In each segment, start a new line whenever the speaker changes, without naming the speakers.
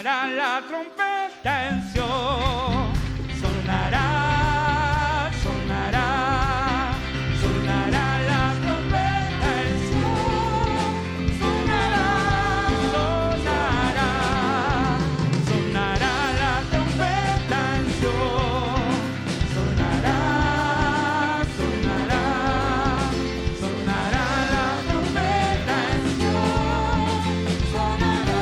sonará la trompeta en Sion. Sonará, sonará, sonará la trompeta en Sion. Sonará, sonará, sonará la trompeta en Sion. Sonará, sonará, sonará la trompeta en Sion. Sonará,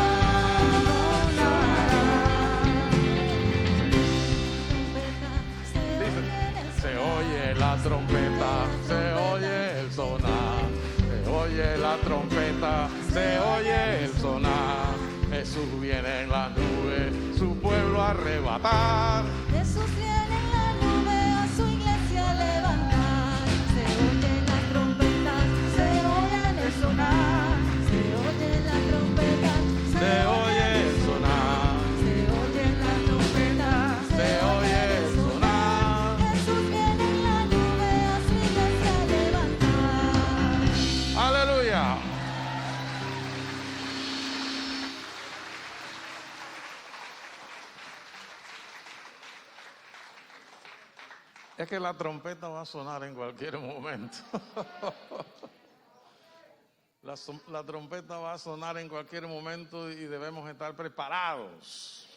Se oye la trompeta, se oye el sonar, se oye la trompeta, se oye el sonar. Jesús viene en la nube, su pueblo a arrebatar.
Jesús viene en la nube a su iglesia a levantar. Se oye la trompeta, se oye el sonar. Se oye la trompeta,
Se oye el sonar,
se oye la trompeta,
se oye el sonar.
Jesús viene en la nube a su iglesia a levantar.
Aleluya. Es que la trompeta va a sonar en cualquier momento. La trompeta va a sonar en cualquier momento y debemos estar preparados.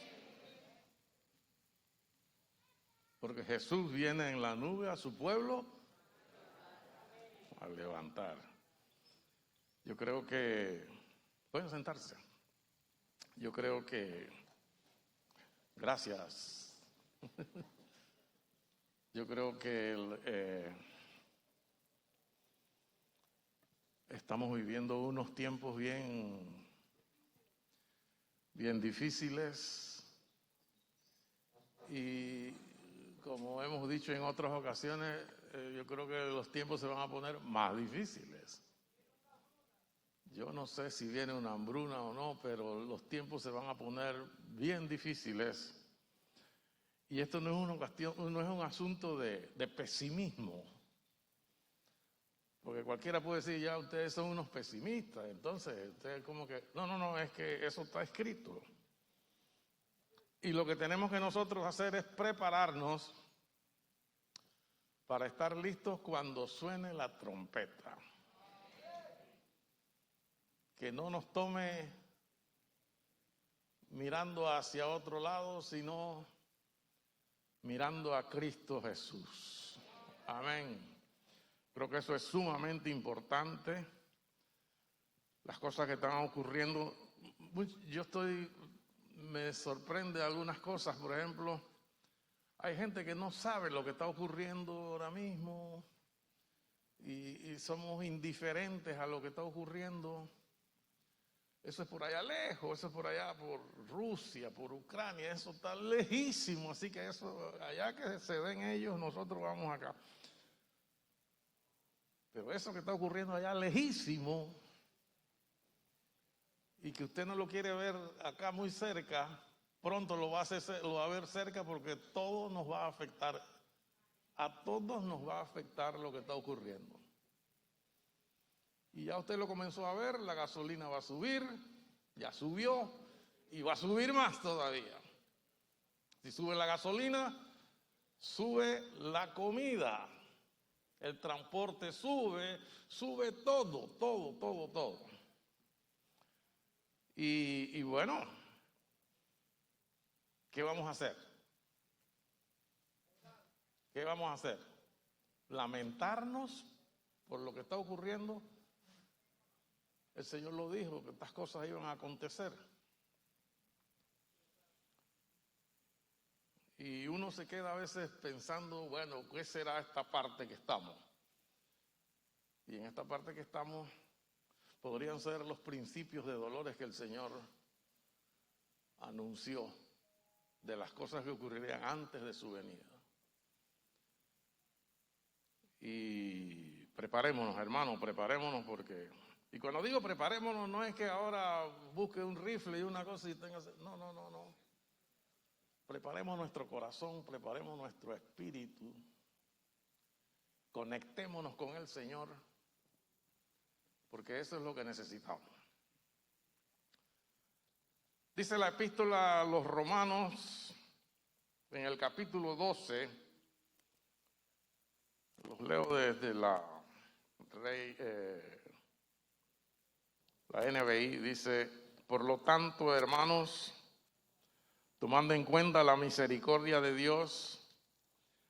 Porque Jesús viene en la nube a su pueblo a levantar. Yo creo que... Pueden sentarse. Yo creo que... Gracias. Yo creo que estamos viviendo unos tiempos bien difíciles y como hemos dicho en otras ocasiones, yo creo que los tiempos se van a poner más difíciles. Yo no sé si viene una hambruna o no, pero los tiempos se van a poner bien difíciles. Y esto no es una cuestión, no es un asunto de pesimismo. Porque cualquiera puede decir, ya ustedes son unos pesimistas, entonces ustedes como que, no, es que eso está escrito. Y lo que tenemos que nosotros hacer es prepararnos para estar listos cuando suene la trompeta. Que no nos tome mirando hacia otro lado, sino mirando a Cristo Jesús. Amén. Creo que eso es sumamente importante. Las cosas que están ocurriendo, me sorprende algunas cosas. Por ejemplo, hay gente que no sabe lo que está ocurriendo ahora mismo y somos indiferentes a lo que está ocurriendo. Eso es por allá lejos, eso es por allá por Rusia, por Ucrania, eso está lejísimo, así que eso, allá que se den ellos, nosotros vamos acá. Pero eso que está ocurriendo allá lejísimo y que usted no lo quiere ver acá muy cerca, pronto lo va a ver cerca porque todo nos va a afectar, a todos nos va a afectar lo que está ocurriendo. Y ya usted lo comenzó a ver, la gasolina va a subir, ya subió y va a subir más todavía. Si sube la gasolina, sube la comida, el transporte sube todo. Y bueno, ¿qué vamos a hacer? ¿Qué vamos a hacer? ¿Lamentarnos por lo que está ocurriendo? El Señor lo dijo, que estas cosas iban a acontecer. Y uno se queda a veces pensando, bueno, ¿qué será esta parte que estamos? Y en esta parte que estamos podrían ser los principios de dolores que el Señor anunció de las cosas que ocurrirían antes de su venida. Y preparémonos, hermanos, preparémonos porque... Y cuando digo preparémonos, no es que ahora busque un rifle y una cosa y tenga... No. Preparemos nuestro corazón, preparemos nuestro espíritu. Conectémonos con el Señor, porque eso es lo que necesitamos. Dice la epístola a los Romanos, en el capítulo 12, los leo desde la NBI, dice: por lo tanto, hermanos, tomando en cuenta la misericordia de Dios,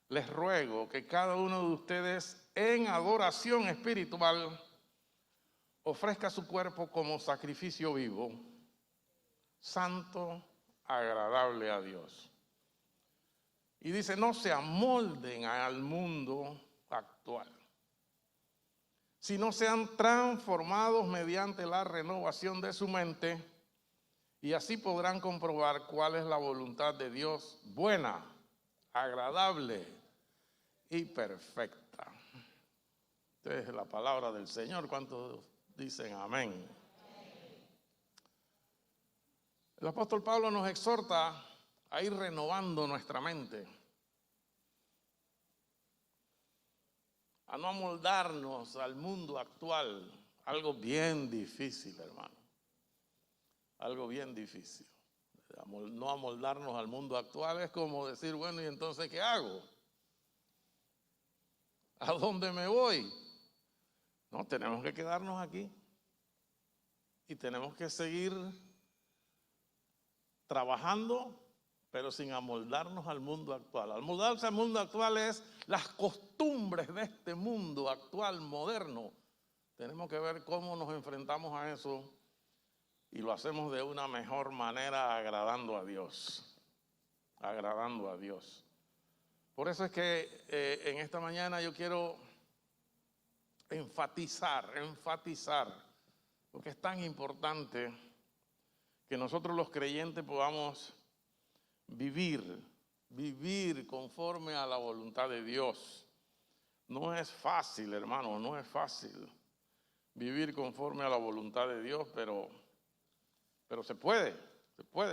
les ruego que cada uno de ustedes en adoración espiritual ofrezca su cuerpo como sacrificio vivo, santo, agradable a Dios. Y dice: no se amolden al mundo actual, sino sean transformados mediante la renovación de su mente, y así podrán comprobar cuál es la voluntad de Dios, buena, agradable y perfecta. Esta es la palabra del Señor. ¿Cuántos dicen amén? El apóstol Pablo nos exhorta a ir renovando nuestra mente, a no amoldarnos al mundo actual. Algo bien difícil, hermano. Algo bien difícil. No amoldarnos al mundo actual es como decir, bueno, ¿y entonces qué hago? ¿A dónde me voy? No, tenemos que quedarnos aquí. Y tenemos que seguir trabajando, pero sin amoldarnos al mundo actual. Amoldarse al mundo actual es las costumbres de este mundo actual, moderno. Tenemos que ver cómo nos enfrentamos a eso y lo hacemos de una mejor manera, agradando a Dios. Agradando a Dios. Por eso es que en esta mañana yo quiero enfatizar, porque es tan importante que nosotros los creyentes podamos vivir conforme a la voluntad de Dios. No es fácil, hermano, no es fácil vivir conforme a la voluntad de Dios, pero se puede.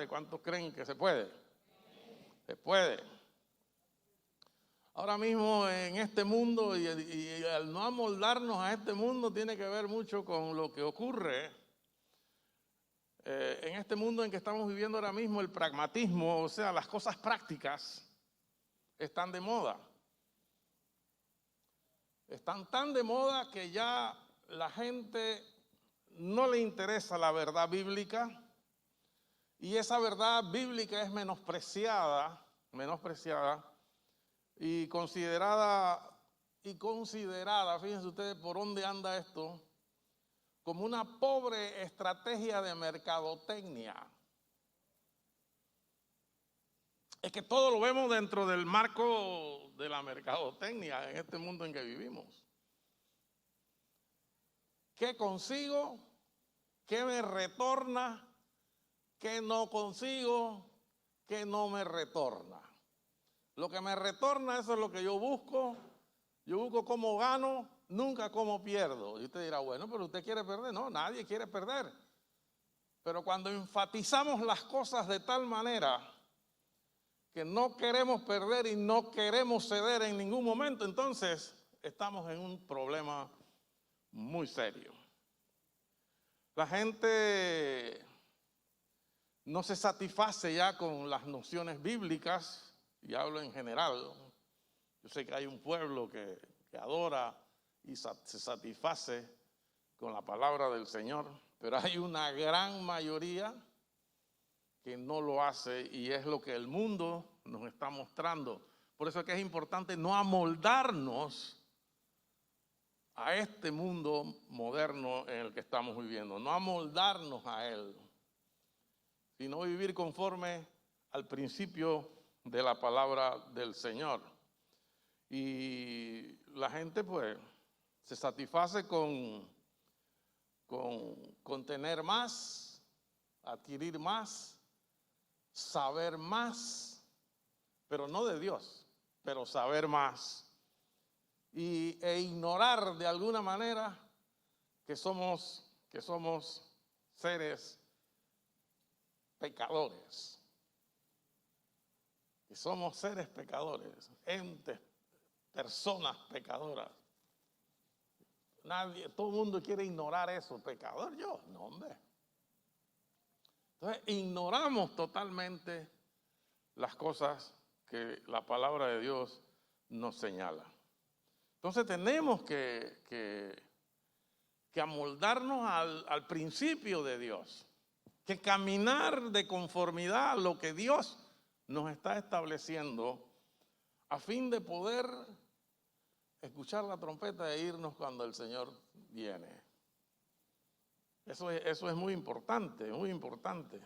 ¿Cuántos creen que se puede? Se puede. Ahora mismo en este mundo, y al no amoldarnos a este mundo, tiene que ver mucho con lo que ocurre en este mundo en que estamos viviendo ahora mismo. El pragmatismo, o sea, las cosas prácticas, están de moda. Están tan de moda que ya la gente no le interesa la verdad bíblica, y esa verdad bíblica es menospreciada y considerada, fíjense ustedes por dónde anda esto, como una pobre estrategia de mercadotecnia. Es que todo lo vemos dentro del marco de la mercadotecnia en este mundo en que vivimos. ¿Qué consigo? ¿Qué me retorna? ¿Qué no consigo? ¿Qué no me retorna? Lo que me retorna, eso es lo que yo busco. Yo busco cómo gano, nunca cómo pierdo. Y usted dirá, bueno, pero usted quiere perder. No, nadie quiere perder. Pero cuando enfatizamos las cosas de tal manera que no queremos perder y no queremos ceder en ningún momento, entonces estamos en un problema muy serio. La gente no se satisface ya con las nociones bíblicas, y hablo en general. Yo sé que hay un pueblo que adora y se satisface con la palabra del Señor, pero hay una gran mayoría que no lo hace, y es lo que el mundo nos está mostrando. Por eso es que es importante no amoldarnos a este mundo moderno en el que estamos viviendo, no amoldarnos a él, sino vivir conforme al principio de la palabra del Señor. Y la gente pues se satisface con tener más, adquirir más, saber más, pero no de Dios, pero saber más. E ignorar de alguna manera que somos seres pecadores. Que somos seres pecadores, entes, personas pecadoras. Todo el mundo quiere ignorar eso. ¿Pecador yo? No, hombre. Entonces, ignoramos totalmente las cosas que la palabra de Dios nos señala. Entonces, tenemos que amoldarnos al principio de Dios, que caminar de conformidad a lo que Dios nos está estableciendo a fin de poder escuchar la trompeta e irnos cuando el Señor viene. Eso es muy importante, muy importante.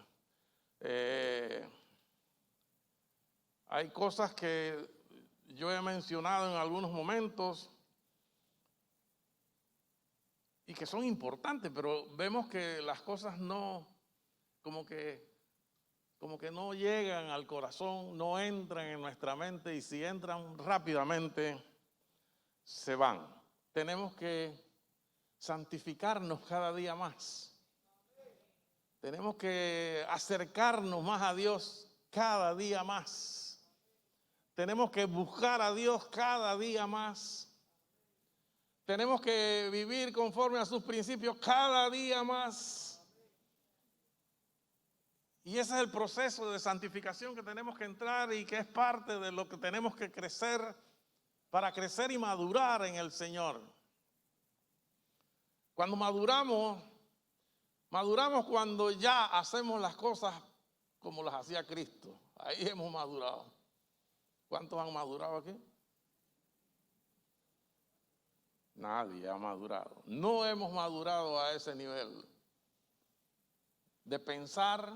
Hay cosas que yo he mencionado en algunos momentos y que son importantes, pero vemos que las cosas no, como que no llegan al corazón, no entran en nuestra mente, y si entran rápidamente, se van. Tenemos que santificarnos cada día más. Tenemos que acercarnos más a Dios cada día más. Tenemos que buscar a Dios cada día más. Tenemos que vivir conforme a sus principios cada día más. Y ese es el proceso de santificación que tenemos que entrar y que es parte de lo que tenemos que crecer para crecer y madurar en el Señor. Cuando maduramos cuando ya hacemos las cosas como las hacía Cristo. Ahí hemos madurado. ¿Cuántos han madurado aquí? Nadie ha madurado. No hemos madurado a ese nivel de pensar,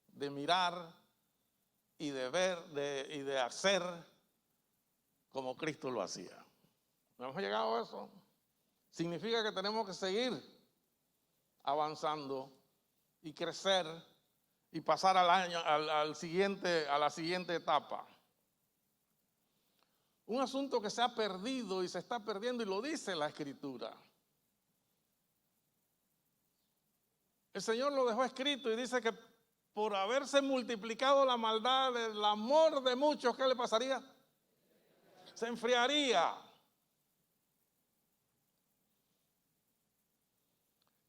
de mirar y de ver y de hacer como Cristo lo hacía. ¿No hemos llegado a eso? Significa que tenemos que seguir avanzando y crecer y pasar a la siguiente etapa. Un asunto que se ha perdido y se está perdiendo, y lo dice la Escritura. El Señor lo dejó escrito y dice que por haberse multiplicado la maldad, el amor de muchos, ¿qué le pasaría? Se enfriaría.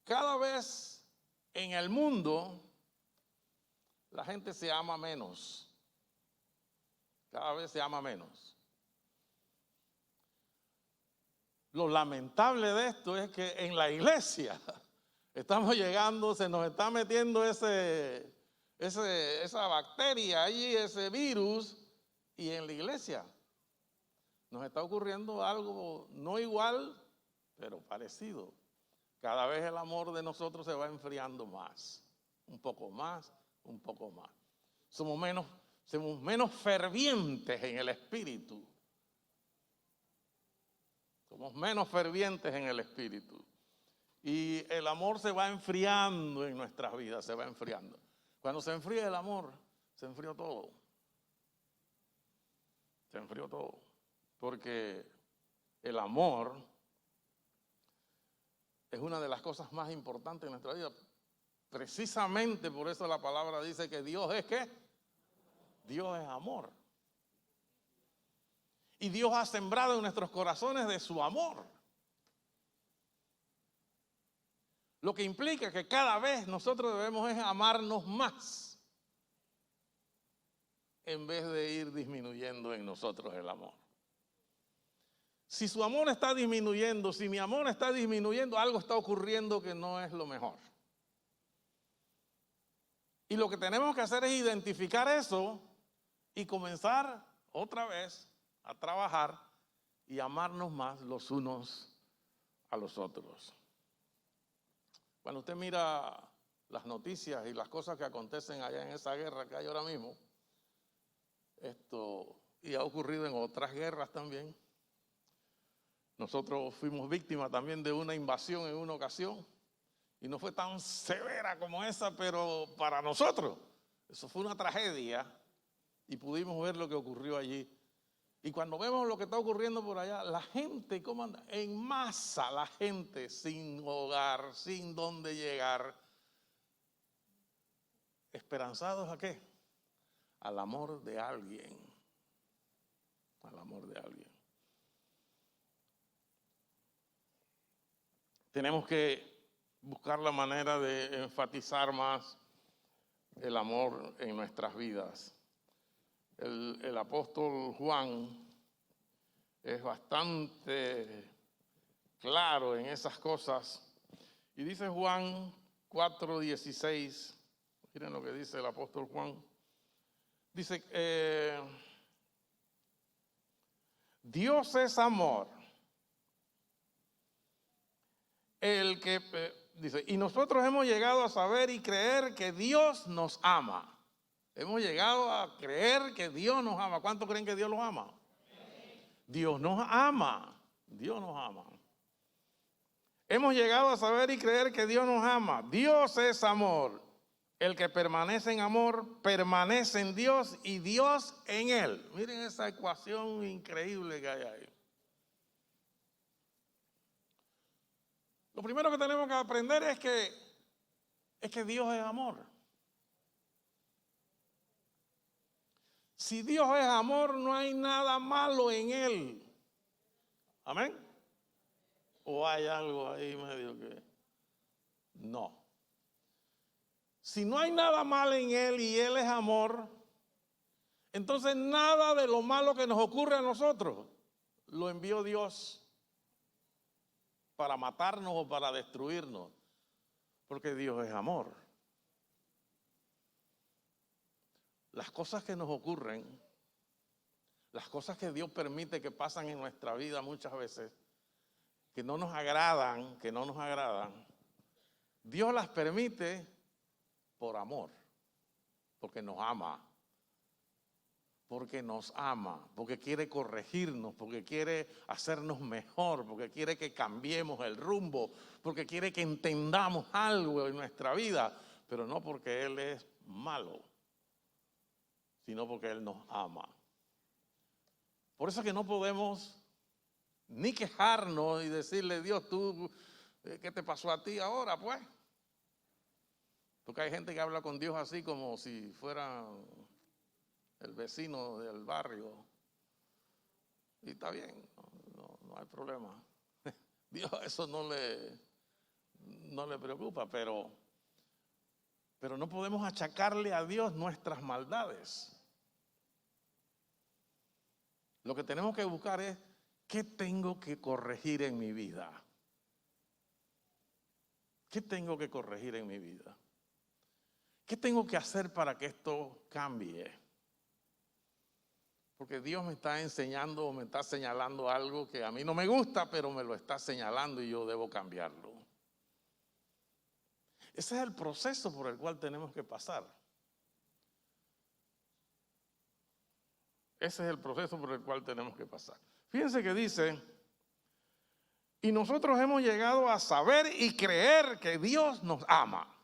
Cada vez en el mundo la gente se ama menos. Cada vez se ama menos. Lo lamentable de esto es que en la iglesia estamos llegando, se nos está metiendo esa bacteria allí, ese virus, y en la iglesia nos está ocurriendo algo no igual, pero parecido. Cada vez el amor de nosotros se va enfriando más, un poco más, un poco más. Somos menos fervientes en el espíritu. Somos menos fervientes en el espíritu. Y el amor se va enfriando en nuestras vidas, se va enfriando. Cuando se enfría el amor, se enfrió todo. Se enfrió todo. Porque el amor es una de las cosas más importantes en nuestra vida. Precisamente por eso la palabra dice que Dios es ¿qué? Dios es amor. Y Dios ha sembrado en nuestros corazones de su amor. Lo que implica que cada vez nosotros debemos es amarnos más, en vez de ir disminuyendo en nosotros el amor. Si su amor está disminuyendo, si mi amor está disminuyendo, algo está ocurriendo que no es lo mejor. Y lo que tenemos que hacer es identificar eso y comenzar otra vez a trabajar y amarnos más los unos a los otros. Cuando usted mira las noticias y las cosas que acontecen allá en esa guerra que hay ahora mismo, y ha ocurrido en otras guerras también. Nosotros fuimos víctimas también de una invasión en una ocasión, y no fue tan severa como esa, pero para nosotros eso fue una tragedia, y pudimos ver lo que ocurrió allí. Y cuando vemos lo que está ocurriendo por allá, la gente, ¿cómo anda? En masa, la gente sin hogar, sin dónde llegar. ¿Esperanzados a qué? Al amor de alguien. Al amor de alguien. Tenemos que buscar la manera de enfatizar más el amor en nuestras vidas. El apóstol Juan es bastante claro en esas cosas. Y dice Juan 4:16, miren lo que dice el apóstol Juan. Dice, Dios es amor. Dice, y nosotros hemos llegado a saber y creer que Dios nos ama. Hemos llegado a creer que Dios nos ama. ¿Cuántos creen que Dios los ama? Dios nos ama. Dios nos ama. Hemos llegado a saber y creer que Dios nos ama. Dios es amor. El que permanece en amor, permanece en Dios y Dios en él. Miren esa ecuación increíble que hay ahí. Lo primero que tenemos que aprender es que Dios es amor. Si Dios es amor, no hay nada malo en él. ¿Amén? ¿O hay algo ahí medio que? No. Si no hay nada malo en él y él es amor, entonces nada de lo malo que nos ocurre a nosotros lo envió Dios para matarnos o para destruirnos, porque Dios es amor. Las cosas que nos ocurren, las cosas que Dios permite que pasan en nuestra vida muchas veces, que no nos agradan, Dios las permite por amor, porque nos ama, porque quiere corregirnos, porque quiere hacernos mejor, porque quiere que cambiemos el rumbo, porque quiere que entendamos algo en nuestra vida, pero no porque Él es malo, sino porque Él nos ama. Por eso es que no podemos ni quejarnos y decirle, Dios, tú, ¿qué te pasó a ti ahora, pues? Porque hay gente que habla con Dios así como si fuera el vecino del barrio. Y está bien, no hay problema. Dios eso no le preocupa, pero no podemos achacarle a Dios nuestras maldades. Lo que tenemos que buscar es, ¿qué tengo que corregir en mi vida? ¿Qué tengo que corregir en mi vida? ¿Qué tengo que hacer para que esto cambie? Porque Dios me está enseñando o me está señalando algo que a mí no me gusta, pero me lo está señalando y yo debo cambiarlo. Ese es el proceso por el cual tenemos que pasar. Ese es el proceso por el cual tenemos que pasar. Fíjense que dice, y nosotros hemos llegado a saber y creer que Dios nos ama.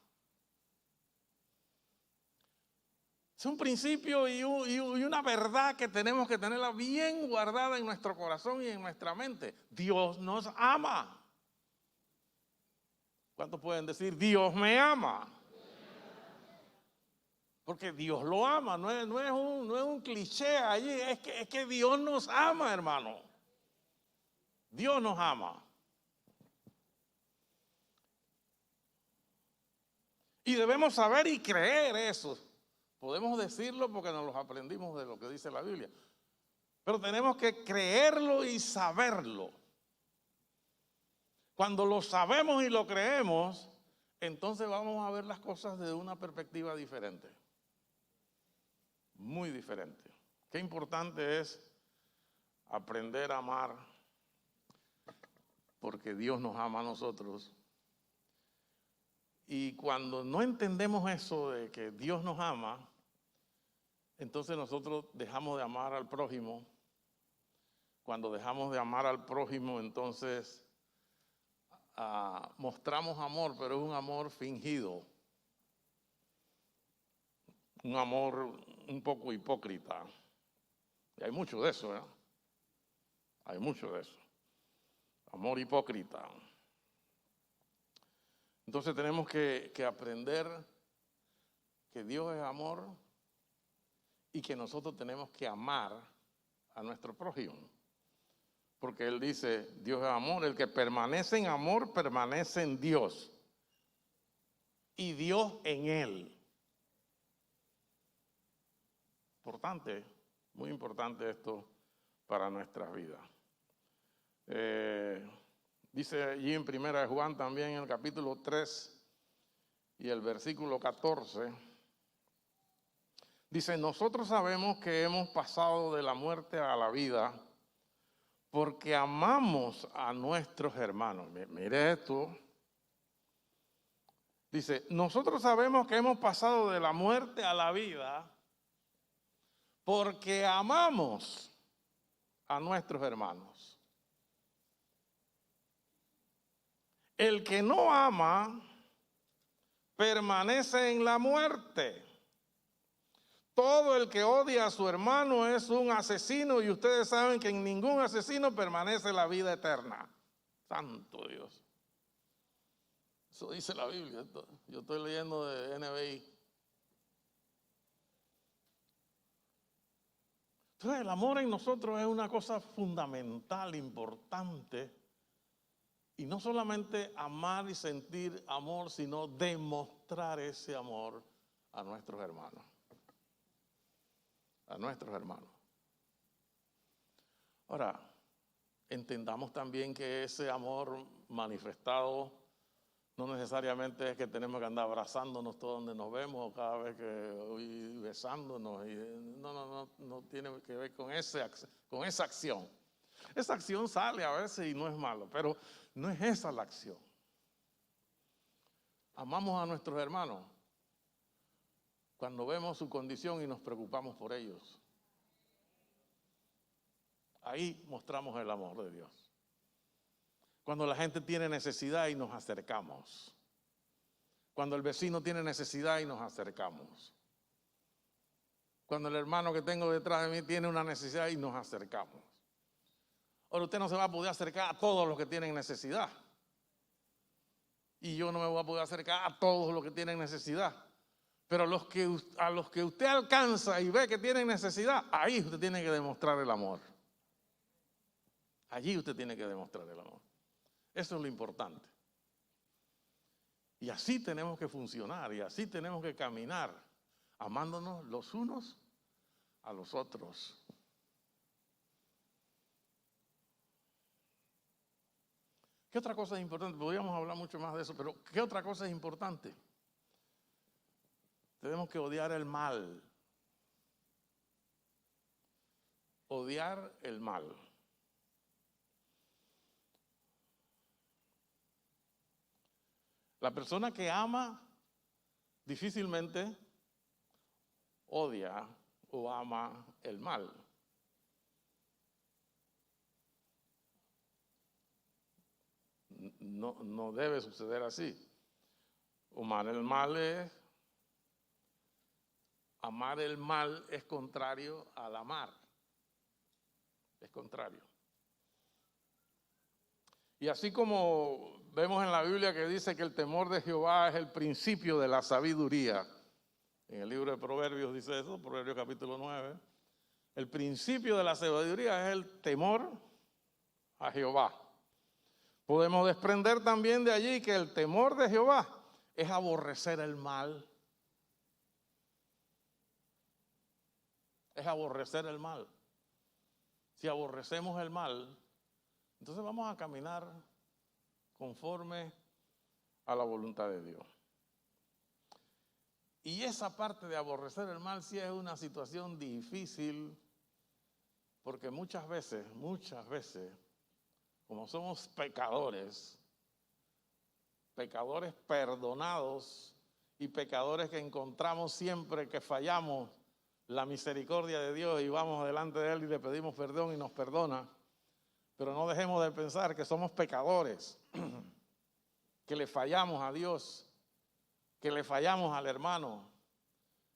Es un principio y una verdad que tenemos que tenerla bien guardada en nuestro corazón y en nuestra mente. Dios nos ama. ¿Cuántos pueden decir, Dios me ama? Porque Dios lo ama, no es un cliché allí, es que Dios nos ama, hermano. Dios nos ama. Y debemos saber y creer eso. Podemos decirlo porque nos los aprendimos de lo que dice la Biblia. Pero tenemos que creerlo y saberlo. Cuando lo sabemos y lo creemos, entonces vamos a ver las cosas desde una perspectiva diferente. Muy diferente. Qué importante es aprender a amar, porque Dios nos ama a nosotros. Y cuando no entendemos eso de que Dios nos ama, entonces nosotros dejamos de amar al prójimo. Cuando dejamos de amar al prójimo, entonces mostramos amor, pero es un amor fingido. Un amor un poco hipócrita. Y hay mucho de eso, ¿eh? Hay mucho de eso. Amor hipócrita. Entonces tenemos que aprender que Dios es amor y que nosotros tenemos que amar a nuestro prójimo. Porque Él dice, Dios es amor, el que permanece en amor permanece en Dios y Dios en Él. importante, muy importante esto para nuestras vidas. Dice allí en 1 Juan también, en el capítulo 3 y el versículo 14, dice: nosotros sabemos que hemos pasado de la muerte a la vida porque amamos a nuestros hermanos. Mire esto. Dice: nosotros sabemos que hemos pasado de la muerte a la vida porque amamos a nuestros hermanos. El que no ama permanece en la muerte. Todo el que odia a su hermano es un asesino, y ustedes saben que en ningún asesino permanece la vida eterna. Santo Dios. Eso dice la Biblia. Yo estoy leyendo de NBI. Entonces, el amor en nosotros es una cosa fundamental, importante. Y no solamente amar y sentir amor, sino demostrar ese amor a nuestros hermanos. A nuestros hermanos. Ahora, entendamos también que ese amor manifestado no necesariamente es que tenemos que andar abrazándonos todo donde nos vemos, o cada vez que y besándonos. No tiene que ver con esa acción. Esa acción sale a veces y no es malo, pero no es esa la acción. Amamos a nuestros hermanos cuando vemos su condición y nos preocupamos por ellos. Ahí mostramos el amor de Dios. Cuando la gente tiene necesidad y nos acercamos. Cuando el vecino tiene necesidad y nos acercamos. Cuando el hermano que tengo detrás de mí tiene una necesidad y nos acercamos. Ahora, usted no se va a poder acercar a todos los que tienen necesidad. Y yo no me voy a poder acercar a todos los que tienen necesidad. Pero a los que usted alcanza y ve que tienen necesidad, ahí usted tiene que demostrar el amor. Allí usted tiene que demostrar el amor. Eso es lo importante. Y así tenemos que funcionar, y así tenemos que caminar, amándonos los unos a los otros. ¿Qué otra cosa es importante? Podríamos hablar mucho más de eso, pero ¿qué otra cosa es importante? Tenemos que odiar el mal. Odiar el mal. La persona que ama difícilmente odia o ama el mal. No debe suceder así. Amar el mal es contrario al amar. Es contrario. Y así como vemos en la Biblia que dice que el temor de Jehová es el principio de la sabiduría. En el libro de Proverbios dice eso, Proverbios capítulo 9. El principio de la sabiduría es el temor a Jehová. Podemos desprender también de allí que el temor de Jehová es aborrecer el mal. Es aborrecer el mal. Si aborrecemos el mal, entonces vamos a caminar conforme a la voluntad de Dios. Y esa parte de aborrecer el mal sí es una situación difícil, porque muchas veces, como somos pecadores perdonados y pecadores que encontramos siempre que fallamos la misericordia de Dios y vamos delante de Él y le pedimos perdón y nos perdona. Pero no dejemos de pensar que somos pecadores, que le fallamos a Dios, que le fallamos al hermano,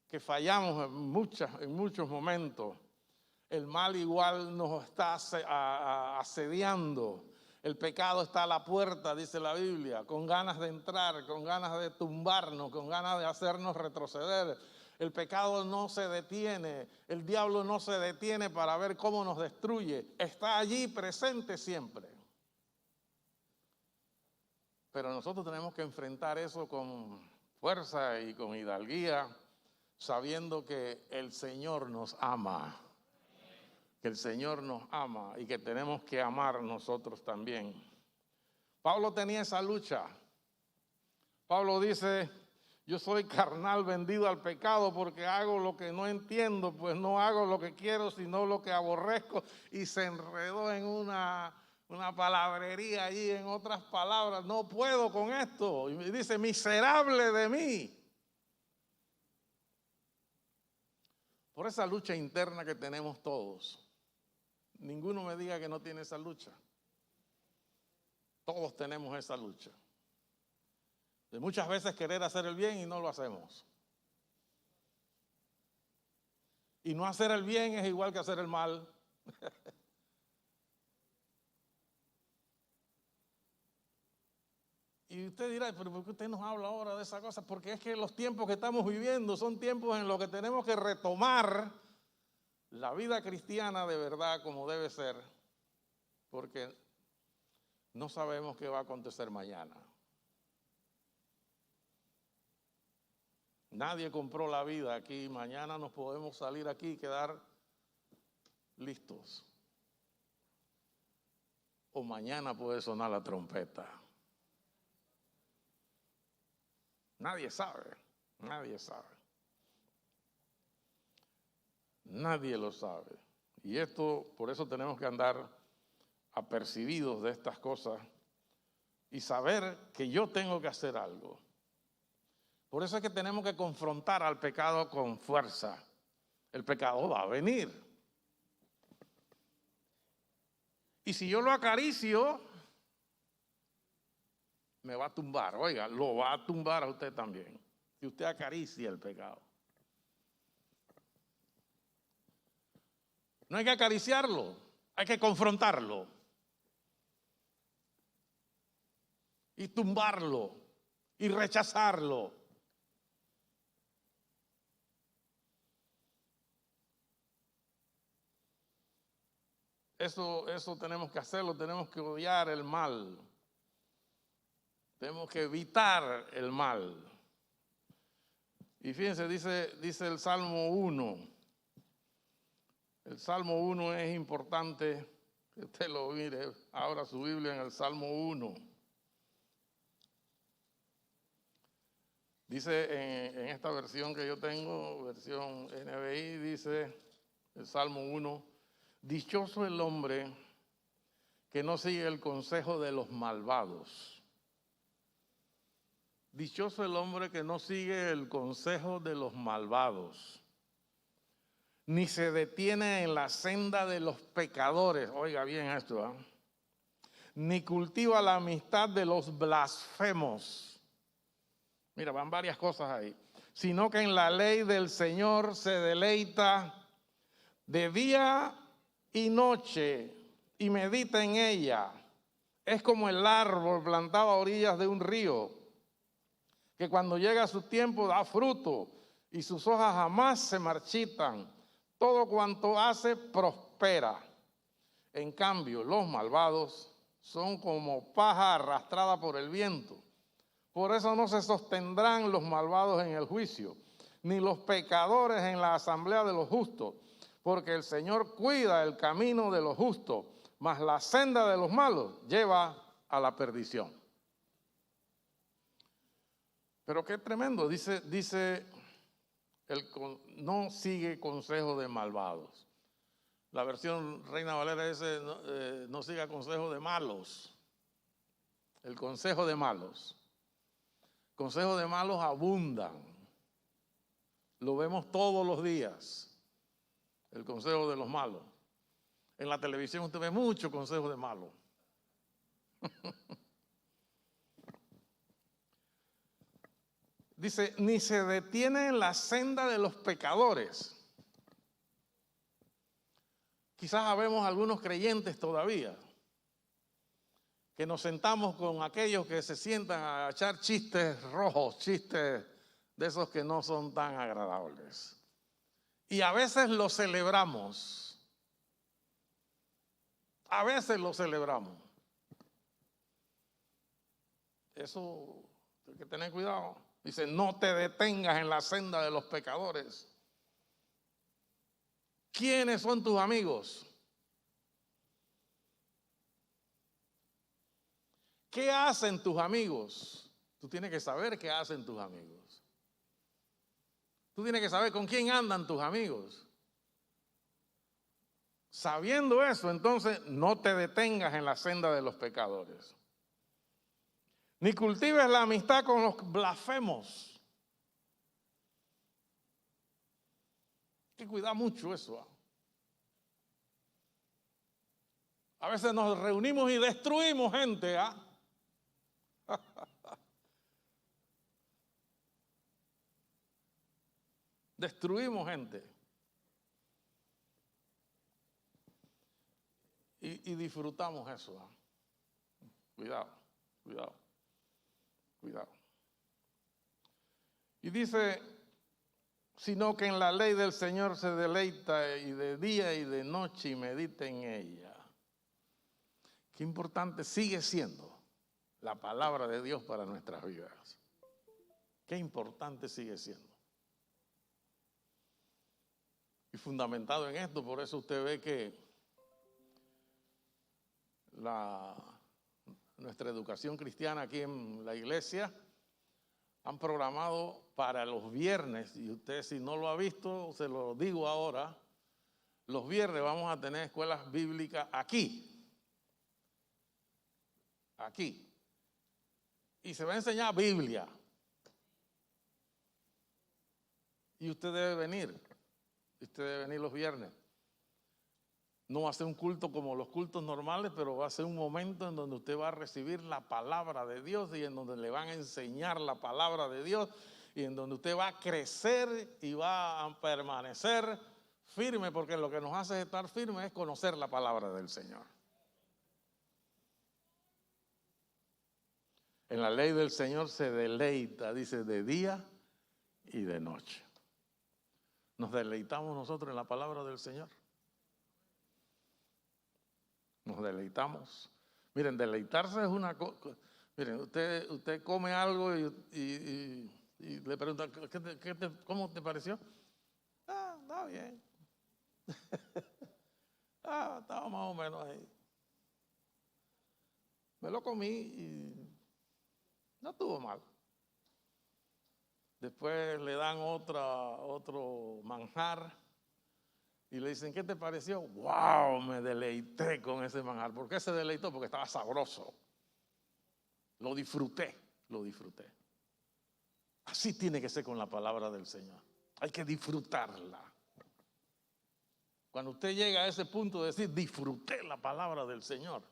que fallamos en muchos momentos. El mal igual nos está asediando. El pecado está a la puerta, dice la Biblia, con ganas de entrar, con ganas de tumbarnos, con ganas de hacernos retroceder. El pecado no se detiene, el diablo no se detiene para ver cómo nos destruye. Está allí presente siempre. Pero nosotros tenemos que enfrentar eso con fuerza y con hidalguía. sabiendo que el Señor nos ama, que el Señor nos ama y que tenemos que amar nosotros también. Pablo tenía esa lucha. Pablo dice: yo soy carnal, vendido al pecado, porque hago lo que no entiendo, pues no hago lo que quiero, sino lo que aborrezco. Y se enredó en una palabrería allí, en otras palabras: no puedo con esto. Y me dice: miserable de mí. Por esa lucha interna que tenemos todos. Ninguno me diga que no tiene esa lucha. Todos tenemos esa lucha. De muchas veces querer hacer el bien y no lo hacemos. Y no hacer el bien es igual que hacer el mal. Y usted dirá: pero ¿por qué usted nos habla ahora de esa cosa? Porque es que los tiempos que estamos viviendo son tiempos en los que tenemos que retomar la vida cristiana de verdad como debe ser, porque no sabemos qué va a acontecer mañana. Nadie compró la vida aquí. Mañana nos podemos salir aquí y quedar listos. O mañana puede sonar la trompeta. Nadie sabe, nadie sabe. Nadie lo sabe. Y esto, por eso tenemos que andar apercibidos de estas cosas y saber que yo tengo que hacer algo. Por eso es que tenemos que confrontar al pecado con fuerza. El pecado va a venir. Y si yo lo acaricio, me va a tumbar. Oiga, lo va a tumbar a usted también. Si usted acaricia el pecado. No hay que acariciarlo, hay que confrontarlo. Y tumbarlo. Y rechazarlo. Eso tenemos que hacerlo, tenemos que odiar el mal. Tenemos que evitar el mal. Y fíjense, dice el Salmo 1. El Salmo 1 es importante que usted lo mire. Abra su Biblia en el Salmo 1. Dice en esta versión que yo tengo, versión NBI, dice el Salmo 1: dichoso el hombre que no sigue el consejo de los malvados. Dichoso el hombre que no sigue el consejo de los malvados, ni se detiene en la senda de los pecadores. Oiga bien esto, ¿eh? Ni cultiva la amistad de los blasfemos. Mira, van varias cosas ahí. Sino que en la ley del Señor se deleita de día y noche y medita en ella. Es como el árbol plantado a orillas de un río, que cuando llega su tiempo da fruto y sus hojas jamás se marchitan. Todo cuanto hace prospera. En cambio, los malvados son como paja arrastrada por el viento. Por eso no se sostendrán los malvados en el juicio, ni los pecadores en la asamblea de los justos, porque el Señor cuida el camino de los justos, mas la senda de los malos lleva a la perdición. Pero qué tremendo, dice no sigue consejo de malvados. La versión Reina Valera dice no siga consejo de malos. El consejo de malos. Consejos de malos abundan. Lo vemos todos los días. El consejo de los malos. En la televisión usted ve muchos consejos de malos. Dice, ni se detiene en la senda de los pecadores. Quizás habemos algunos creyentes todavía que nos sentamos con aquellos que se sientan a echar chistes rojos, chistes de esos que no son tan agradables. Y a veces lo celebramos. A veces lo celebramos. Eso hay que tener cuidado. Dice, no te detengas en la senda de los pecadores. ¿Quiénes son tus amigos? ¿Qué hacen tus amigos? Tú tienes que saber qué hacen tus amigos. Tú tienes que saber con quién andan tus amigos. Sabiendo eso, entonces no te detengas en la senda de los pecadores. Ni cultives la amistad con los blasfemos. Hay que cuidar mucho eso. A veces nos reunimos y destruimos gente. Destruimos gente. Y disfrutamos eso. Cuidado, cuidado, cuidado. Y dice, sino que en la ley del Señor se deleita y de día y de noche y medita en ella. Qué importante sigue siendo la palabra de Dios para nuestras vidas. Qué importante sigue siendo. Y fundamentado en esto, por eso usted ve que nuestra educación cristiana aquí en la iglesia han programado para los viernes, y usted si no lo ha visto, se lo digo ahora, los viernes vamos a tener escuelas bíblicas aquí. Aquí. Y se va a enseñar Biblia. Y usted debe venir. Usted debe venir los viernes. No va a ser un culto como los cultos normales, pero va a ser un momento en donde usted va a recibir la palabra de Dios y en donde le van a enseñar la palabra de Dios y en donde usted va a crecer y va a permanecer firme, porque lo que nos hace estar firme es conocer la palabra del Señor. En la ley del Señor se deleita, dice, de día y de noche. ¿Nos deleitamos nosotros en la palabra del Señor? Nos deleitamos. Miren, deleitarse es una cosa. Miren, usted come algo y le pregunta, ¿cómo te pareció? Está bien. Estaba más o menos ahí. Me lo comí y no estuvo mal. Después le dan otro manjar y le dicen, ¿qué te pareció? ¡Wow! Me deleité con ese manjar. ¿Por qué se deleitó? Porque estaba sabroso. Lo disfruté. Así tiene que ser con la palabra del Señor. Hay que disfrutarla. Cuando usted llega a ese punto de decir, disfruté la palabra del Señor,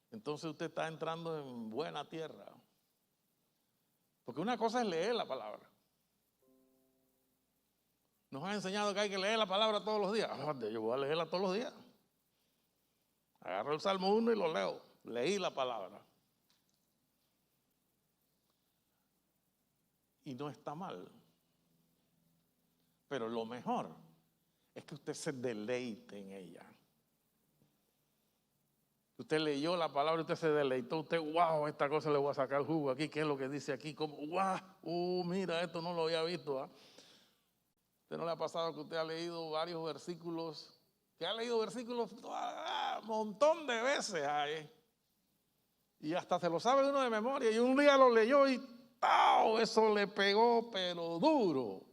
entonces usted está entrando en buena tierra. Porque una cosa es leer la palabra. Nos han enseñado que hay que leer la palabra todos los días. Yo voy a leerla todos los días. Agarro el Salmo 1 y lo leo. Leí la palabra. Y no está mal. Pero lo mejor es que usted se deleite en ella. Usted leyó la palabra, usted se deleitó, usted, wow, esta cosa le voy a sacar jugo aquí, ¿qué es lo que dice aquí? Como, wow, mira, esto no lo había visto. ¿Usted no le ha pasado que usted ha leído varios versículos? Que ha leído versículos un montón de veces ahí. Y hasta se lo sabe uno de memoria. Y un día lo leyó y ¡pau! Eso le pegó, pero duro.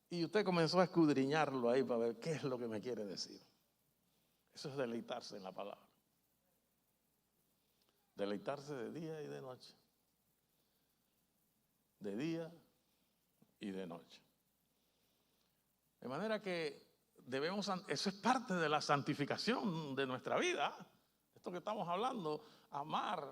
Y usted comenzó a escudriñarlo ahí para ver qué es lo que me quiere decir. Eso es deleitarse en la palabra. Deleitarse de día y de noche. De día y de noche. De manera que debemos, eso es parte de la santificación de nuestra vida. Esto que estamos hablando, amar,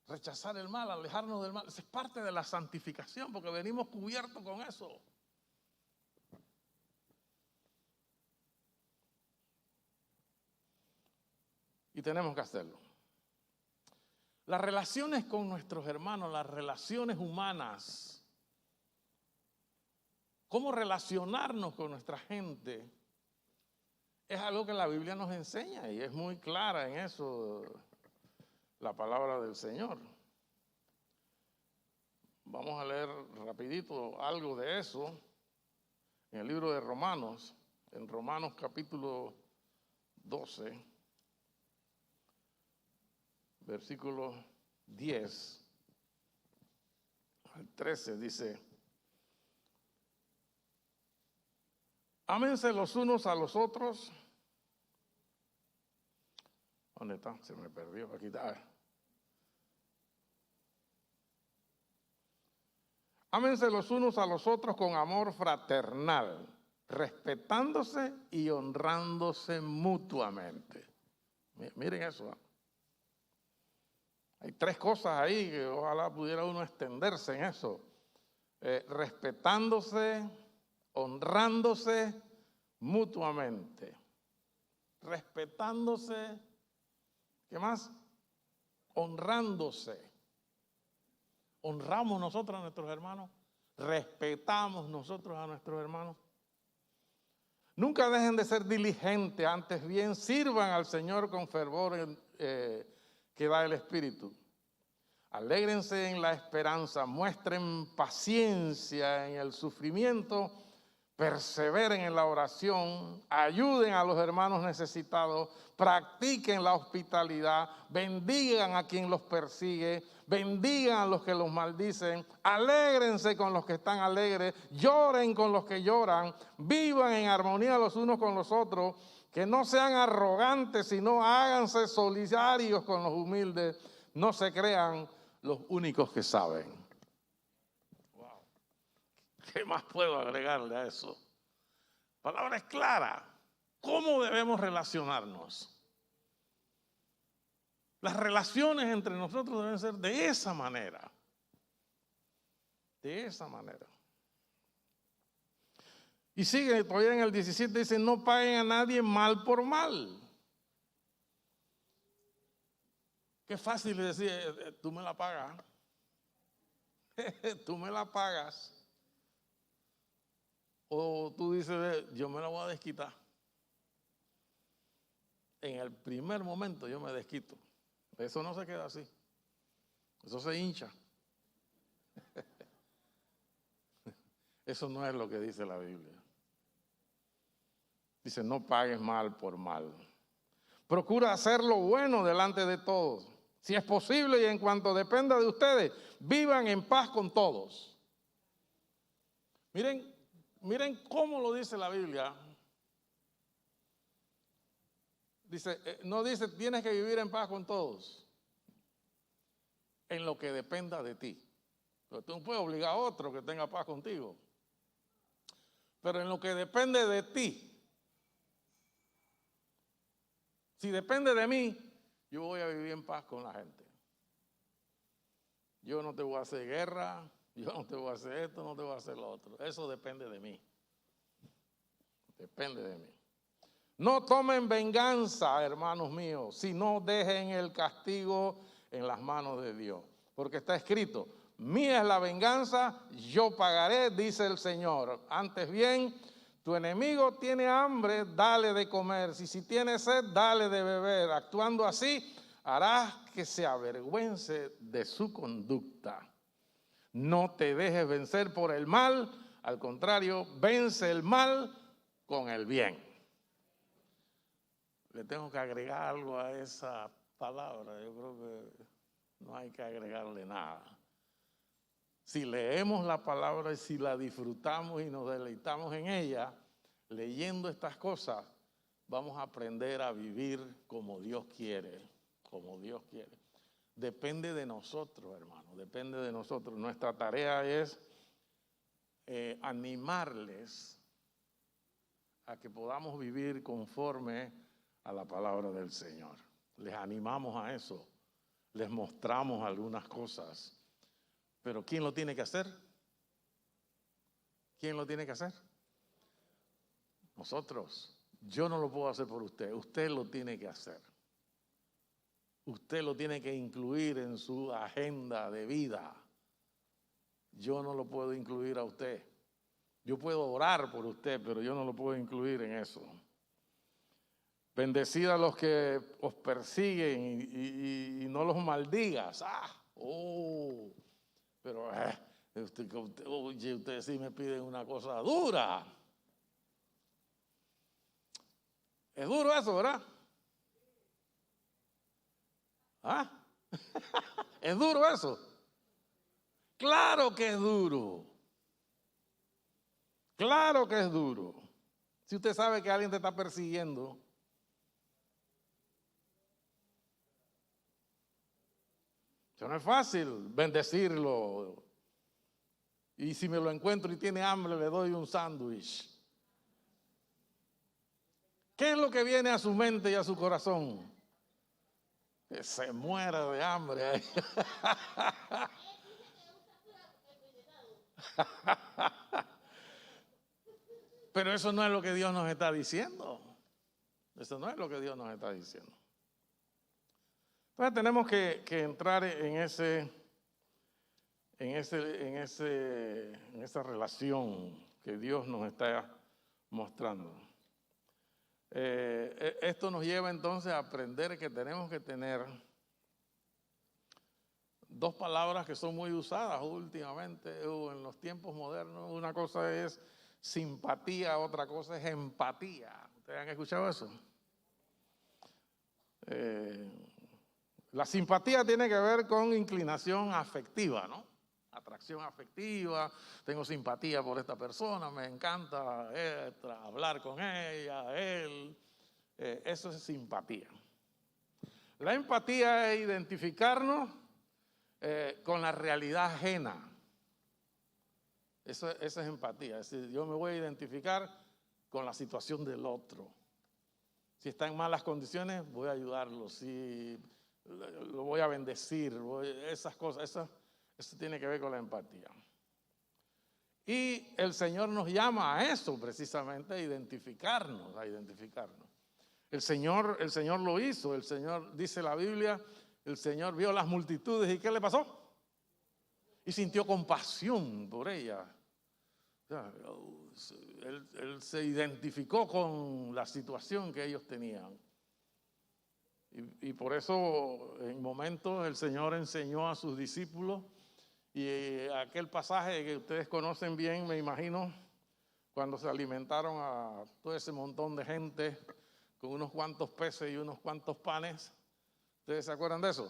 rechazar el mal, alejarnos del mal, eso es parte de la santificación porque venimos cubiertos con eso. Y tenemos que hacerlo. Las relaciones con nuestros hermanos, las relaciones humanas, cómo relacionarnos con nuestra gente, es algo que la Biblia nos enseña y es muy clara en eso la palabra del Señor. Vamos a leer rapidito algo de eso en el libro de Romanos, en Romanos capítulo 12, versículo 10 al 13, dice: ámense los unos a los otros. ¿Dónde está? Se me perdió. Aquí está. Ámense los unos a los otros con amor fraternal, respetándose y honrándose mutuamente. Miren eso. Hay tres cosas ahí que ojalá pudiera uno extenderse en eso. Respetándose, honrándose mutuamente. Respetándose, ¿qué más? Honrándose. Honramos nosotros a nuestros hermanos, respetamos nosotros a nuestros hermanos. Nunca dejen de ser diligentes, antes bien sirvan al Señor con fervor que da el Espíritu. Alégrense en la esperanza, muestren paciencia en el sufrimiento, perseveren en la oración, ayuden a los hermanos necesitados, practiquen la hospitalidad, bendigan a quien los persigue, bendigan a los que los maldicen, alégrense con los que están alegres, lloren con los que lloran, vivan en armonía los unos con los otros, que no sean arrogantes, sino háganse solidarios con los humildes, no se crean los únicos que saben. Wow. ¿Qué más puedo agregarle a eso? Palabra es clara. ¿Cómo debemos relacionarnos? Las relaciones entre nosotros deben ser de esa manera. De esa manera. Y sigue todavía en el 17, dice: no paguen a nadie mal por mal. Qué fácil es decir, tú me la pagas. Tú me la pagas. O tú dices, yo me la voy a desquitar. En el primer momento yo me desquito. Eso no se queda así. Eso se hincha. Eso no es lo que dice la Biblia. Dice, no pagues mal por mal. Procura hacer lo bueno delante de todos. Si es posible y en cuanto dependa de ustedes, vivan en paz con todos. Miren cómo lo dice la Biblia. Dice, no dice tienes que vivir en paz con todos. En lo que dependa de ti. Pero tú no puedes obligar a otro que tenga paz contigo. Pero en lo que depende de ti. Si depende de mí, yo voy a vivir en paz con la gente. Yo no te voy a hacer guerra, yo no te voy a hacer esto, no te voy a hacer lo otro. Eso depende de mí. Depende de mí. No tomen venganza, hermanos míos, sino dejen el castigo en las manos de Dios. Porque está escrito, mía es la venganza, yo pagaré, dice el Señor. Antes bien, tu enemigo tiene hambre, dale de comer. Si tiene sed, dale de beber. Actuando así, harás que se avergüence de su conducta. No te dejes vencer por el mal, al contrario, vence el mal con el bien. Le tengo que agregar algo a esa palabra. Yo creo que no hay que agregarle nada. Si leemos la palabra y si la disfrutamos y nos deleitamos en ella, leyendo estas cosas, vamos a aprender a vivir como Dios quiere, como Dios quiere. Depende de nosotros, hermano, depende de nosotros. Nuestra tarea es animarles a que podamos vivir conforme a la palabra del Señor. Les animamos a eso, les mostramos algunas cosas. Pero ¿quién lo tiene que hacer? ¿Quién lo tiene que hacer? Nosotros. Yo no lo puedo hacer por usted, usted lo tiene que hacer. Usted lo tiene que incluir en su agenda de vida. Yo no lo puedo incluir a usted. Yo puedo orar por usted, pero yo no lo puedo incluir en eso. Bendecid a los que os persiguen y no los maldigas. Pero Oye, ustedes sí me piden una cosa dura. Es duro eso, ¿verdad? ¿Ah? ¿Es duro eso? Claro que es duro. Claro que es duro. Si usted sabe que alguien te está persiguiendo, eso no es fácil bendecirlo. Y si me lo encuentro y tiene hambre, le doy un sándwich. ¿Qué es lo que viene a su mente y a su corazón? Que se muera de hambre. Pero eso no es lo que Dios nos está diciendo. Eso no es lo que Dios nos está diciendo. Entonces tenemos que entrar en esa relación que Dios nos está mostrando. Esto nos lleva entonces a aprender que tenemos que tener dos palabras que son muy usadas últimamente en los tiempos modernos. Una cosa es simpatía, otra cosa es empatía. ¿Ustedes han escuchado eso? La simpatía tiene que ver con inclinación afectiva, ¿no? Atracción afectiva, tengo simpatía por esta persona, me encanta hablar con ella, él. Eso es simpatía. La empatía es identificarnos con la realidad ajena. Esa es empatía. Es decir, yo me voy a identificar con la situación del otro. Si está en malas condiciones, voy a ayudarlo. Si lo voy a bendecir, esas cosas, eso tiene que ver con la empatía. Y el Señor nos llama a eso precisamente, a identificarnos. El Señor lo hizo. El Señor, dice la Biblia, el Señor vio las multitudes y ¿qué le pasó? Y sintió compasión por ellas. O sea, él se identificó con la situación que ellos tenían. Y por eso en momentos el Señor enseñó a sus discípulos, y aquel pasaje que ustedes conocen bien, me imagino, cuando se alimentaron a todo ese montón de gente con unos cuantos peces y unos cuantos panes. ¿Ustedes se acuerdan de eso?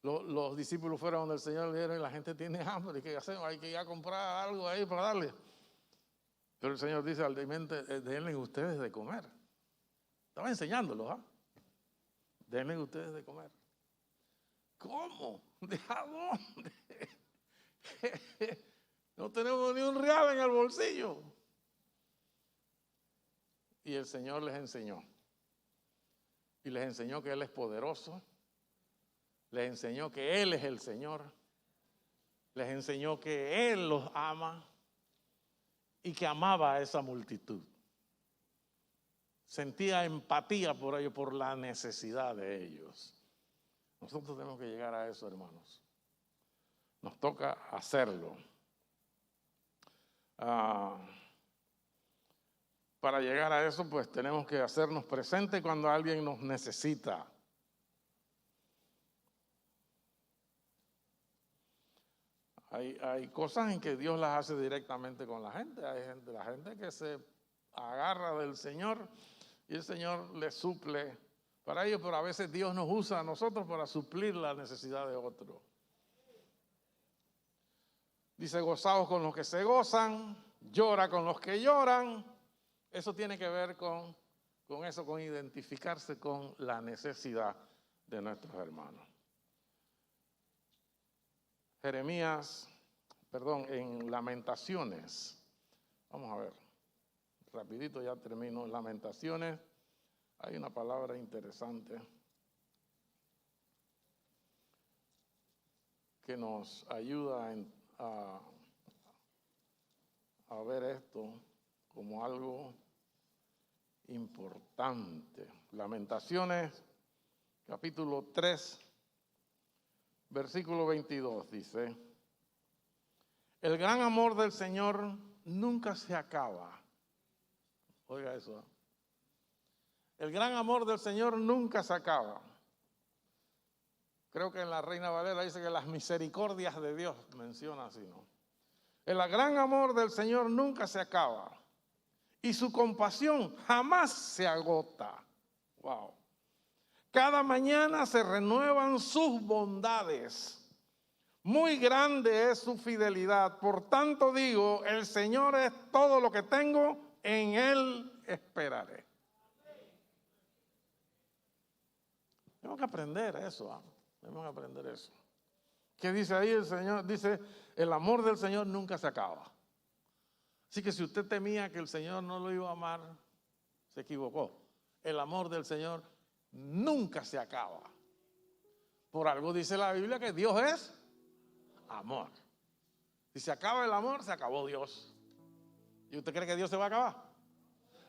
Los discípulos fueron donde el Señor le dijeron, la gente tiene hambre, ¿qué hacemos? Hay que ir a comprar algo ahí para darle. Pero el Señor dice, denle ustedes de comer. Estaba enseñándolos, ¿ah? Denle ustedes de comer. ¿Cómo? ¿De a dónde? No tenemos ni un real en el bolsillo. Y el Señor les enseñó. Y les enseñó que Él es poderoso. Les enseñó que Él es el Señor. Les enseñó que Él los ama y que amaba a esa multitud. Sentía empatía por ellos, por la necesidad de ellos. Nosotros tenemos que llegar a eso, hermanos. Nos toca hacerlo. Para llegar a eso, pues tenemos que hacernos presentes cuando alguien nos necesita. Hay cosas en que Dios las hace directamente con la gente. La gente que se agarra del Señor y el Señor le suple para ellos, pero a veces Dios nos usa a nosotros para suplir la necesidad de otro. Dice, gozaos con los que se gozan, llora con los que lloran. Eso tiene que ver con eso, con identificarse con la necesidad de nuestros hermanos. En Lamentaciones, vamos a ver, rapidito ya termino. Lamentaciones, hay una palabra interesante que nos ayuda a ver esto como algo importante. Lamentaciones, capítulo 3, versículo 22, dice: el gran amor del Señor nunca se acaba. Oiga eso. El gran amor del Señor nunca se acaba. Creo que en la Reina Valera dice que las misericordias de Dios, menciona así, ¿no? El gran amor del Señor nunca se acaba y su compasión jamás se agota. Wow. Cada mañana se renuevan sus bondades. Muy grande es su fidelidad. Por tanto digo, el Señor es todo lo que tengo, en Él esperaré. Tenemos que aprender eso, ¿eh? Tenemos que aprender eso. ¿Qué dice ahí el Señor? Dice, el amor del Señor nunca se acaba. Así que si usted temía que el Señor no lo iba a amar, se equivocó. El amor del Señor nunca se acaba. Por algo dice la Biblia que Dios es amor. Si se acaba el amor, se acabó Dios. ¿Y usted cree que Dios se va a acabar?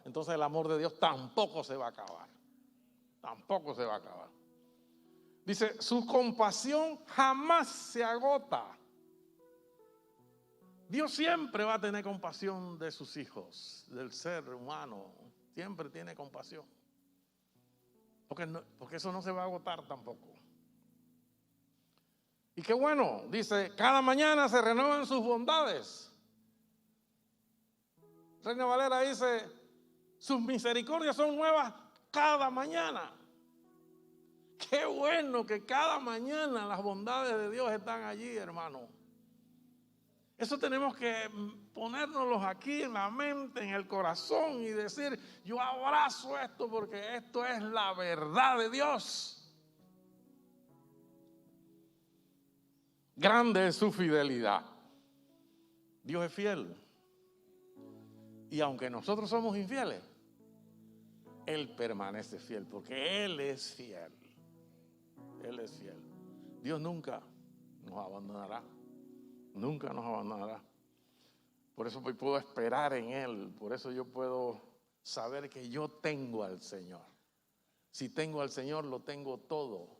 Entonces el amor de Dios tampoco se va a acabar. Tampoco se va a acabar. Dice, su compasión jamás se agota. Dios siempre va a tener compasión de sus hijos, del ser humano. Siempre tiene compasión. Porque eso no se va a agotar tampoco. Y qué bueno, dice, cada mañana se renuevan sus bondades. Reina Valera dice, sus misericordias son nuevas cada mañana. Qué bueno que cada mañana las bondades de Dios están allí, hermano. Eso tenemos que ponérnoslos aquí en la mente, en el corazón y decir, yo abrazo esto porque esto es la verdad de Dios. Grande es su fidelidad. Dios es fiel. Y aunque nosotros somos infieles, Él permanece fiel porque Él es fiel. Él es fiel. Dios nunca nos abandonará. Nunca nos abandonará. Por eso puedo esperar en Él. Por eso yo puedo saber que yo tengo al Señor. Si tengo al Señor, lo tengo todo.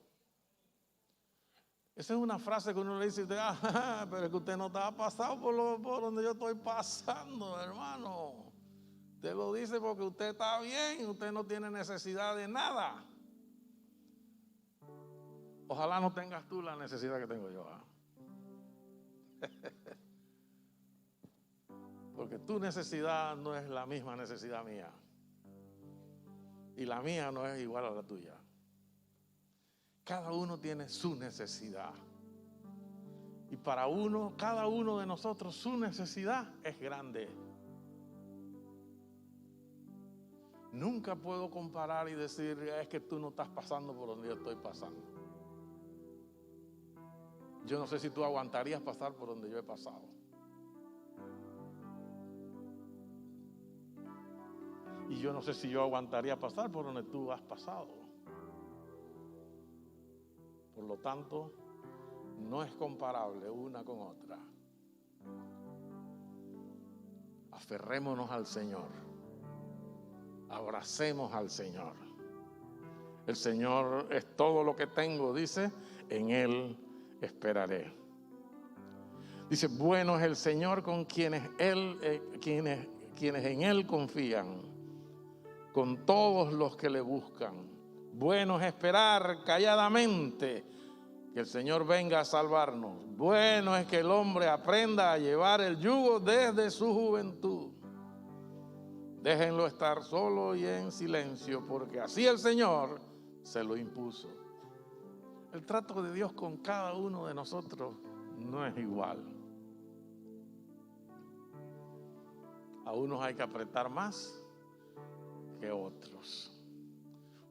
Esa es una frase que uno le dice, pero es que usted no está pasado por donde yo estoy pasando, hermano. Usted lo dice porque usted está bien, usted no tiene necesidad de nada. Ojalá no tengas tú la necesidad que tengo yo. Porque tu necesidad no es la misma necesidad mía. Y la mía no es igual a la tuya. Cada uno tiene su necesidad. Y para cada uno de nosotros, su necesidad es grande. Nunca puedo comparar y decir, es que tú no estás pasando por donde yo estoy pasando. Yo no sé si tú aguantarías pasar por donde yo he pasado. Y yo no sé si yo aguantaría pasar por donde tú has pasado. Por lo tanto, no es comparable una con otra. Aferrémonos al Señor. Abracemos al Señor. El Señor es todo lo que tengo, dice, en Él esperaré. Dice, bueno es el Señor con quienes en Él confían, con todos los que le buscan. Bueno es esperar calladamente que el Señor venga a salvarnos. Bueno es que el hombre aprenda a llevar el yugo desde su juventud. Déjenlo estar solo y en silencio, porque así el Señor se lo impuso. El trato de Dios con cada uno de nosotros no es igual. A unos hay que apretar más que otros.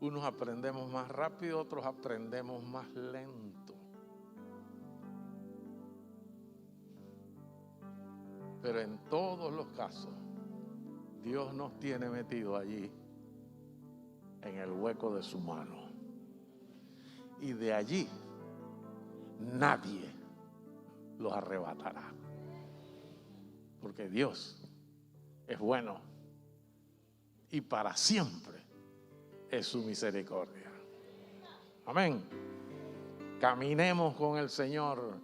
Unos aprendemos más rápido, otros aprendemos más lento. Pero en todos los casos, Dios nos tiene metido allí, en el hueco de su mano. Y de allí, nadie los arrebatará. Porque Dios es bueno y para siempre es su misericordia. Amén. Caminemos con el Señor,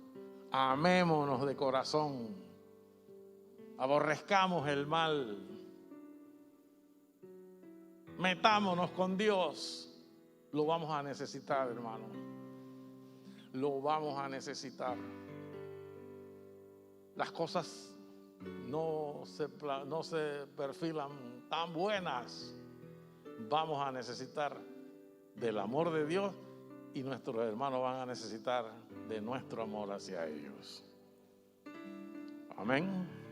amémonos de corazón, aborrezcamos el mal, metámonos con Dios. Lo vamos a necesitar, hermano. lo vamos a necesitar. Las cosas no se perfilan tan buenas. Vamos a necesitar del amor de Dios y nuestros hermanos van a necesitar de nuestro amor hacia ellos. Amén.